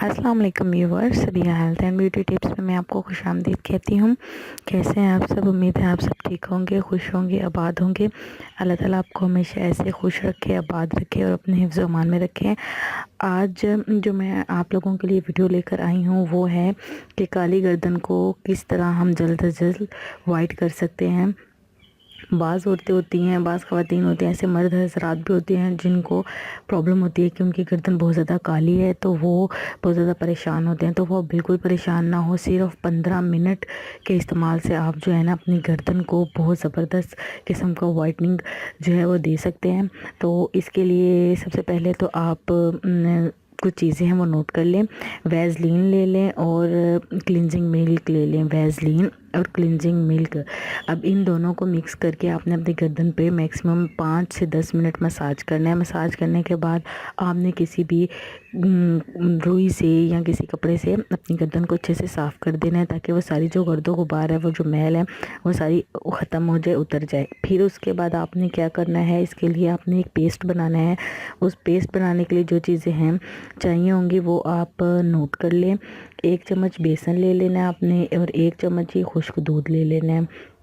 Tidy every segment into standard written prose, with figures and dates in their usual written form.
अस्सलाम वालेकुम viewers, Sabiya health and beauty tips में मैं आपको खुशामदीद कहती हूँ। कैसे हैं आप सब? उम्मीद है आप सब ठीक होंगे, खुश होंगे, आबाद होंगे। अल्लाह ताला आपको हमेशा ऐसे खुश रखे, आबाद रखे और अपने हिफ्ज़ व अमान में रखें। आज जो मैं आप लोगों के लिए वीडियो लेकर आई हूँ वो है कि काली गर्दन को किस तरह हम जल्द से जल्द वाइट कर सकते हैं। बाज़ औरतें होती हैं, बाज़ ख़वातीन होती हैं, ऐसे मर्द हज़रात भी होते हैं जिनको प्रॉब्लम होती है कि उनकी गर्दन बहुत ज़्यादा काली है, तो वो बहुत ज़्यादा परेशान होते हैं। तो वो बिल्कुल परेशान ना हो, सिर्फ 15 मिनट के इस्तेमाल से आप जो है ना अपनी गर्दन को बहुत ज़बरदस्त किस्म का वाइटनिंग जो है वो दे सकते हैं। तो इसके लिए सबसे पहले तो आप कुछ चीज़ें हैं वो नोट कर लें। वैसलीन ले लें और क्लिनजिंग मिल्क ले लें। वैसलीन और क्लिनजिंग मिल्क, अब इन दोनों को मिक्स करके आपने अपनी गर्दन पे मैक्सिमम 5 से 10 मिनट मसाज करना है। मसाज करने के बाद आपने किसी भी रुई से या किसी कपड़े से अपनी गर्दन को अच्छे से साफ़ कर देना है, ताकि वो सारी जो गर्दो गुबार है, वो जो मैल है, वो सारी ख़त्म हो जाए, उतर जाए। फिर उसके बाद आपने क्या करना है, इसके लिए आपने एक पेस्ट बनाना है। उस पेस्ट बनाने के लिए जो चीज़ें हैं चाहिए होंगी वो आप नोट कर लें। 1 चम्मच बेसन ले लेना है आपने और 1 चम्मच ही खुश्क दूध ले लेना है।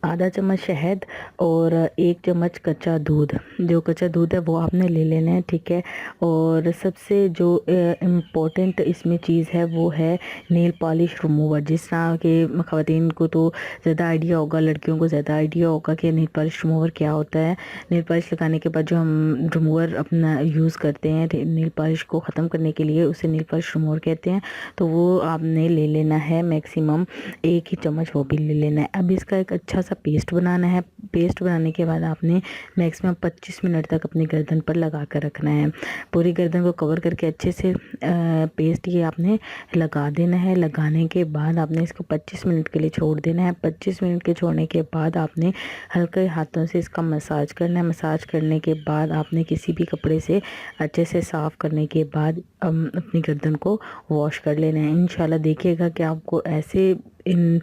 आधा चम्मच शहद और 1 चम्मच कच्चा दूध, जो कच्चा दूध है वो आपने ले लेना है, ठीक है। और सबसे जो इम्पोर्टेंट इसमें चीज़ है वो है नेल पॉलिश रिमूवर। जिस तरह के ख़वातीन को तो ज़्यादा आइडिया होगा, लड़कियों को ज़्यादा आइडिया होगा कि नेल पॉलिश रिमूवर क्या होता है। नेल पॉलिश लगाने के बाद जो हम रिमूवर अपना यूज़ करते हैं नेल पॉलिश को ख़त्म करने के लिए, उसे नेल पॉलिश रिमूवर कहते हैं। तो वो आपने ले लेना है, मैक्सिमम 1 ही चम्मच वो भी ले लेना है। अब इसका एक अच्छा सा पेस्ट बनाना है। पेस्ट बनाने के बाद आपने मैक्सिमम 25 मिनट तक अपनी गर्दन पर लगा कर रखना है। पूरी गर्दन को कवर करके अच्छे से पेस्ट ये आपने लगा देना है। लगाने के बाद आपने इसको 25 मिनट के लिए छोड़ देना है। 25 मिनट के छोड़ने के बाद आपने हल्के हाथों से इसका मसाज करना है। मसाज करने के बाद आपने किसी भी कपड़े से अच्छे से साफ़ करने के बाद अपनी गर्दन को वॉश कर लेना है। इंशाल्लाह देखिएगा कि आपको ऐसे इन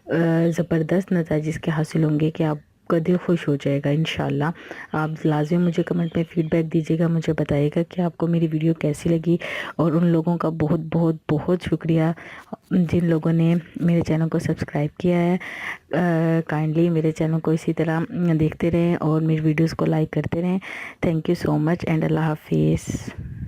ज़बरदस्त नतीजे इसके हासिल होंगे कि आपका दिल खुश हो जाएगा इंशाल्लाह। आप लाज़िम मुझे कमेंट में फ़ीडबैक दीजिएगा, मुझे बताइएगा कि आपको मेरी वीडियो कैसी लगी। और उन लोगों का बहुत बहुत बहुत शुक्रिया जिन लोगों ने मेरे चैनल को सब्सक्राइब किया है। काइंडली मेरे चैनल को इसी तरह देखते रहें और मेरी वीडियोज़ को लाइक करते रहें। Thank you so much and अल्लाह हाफिज़।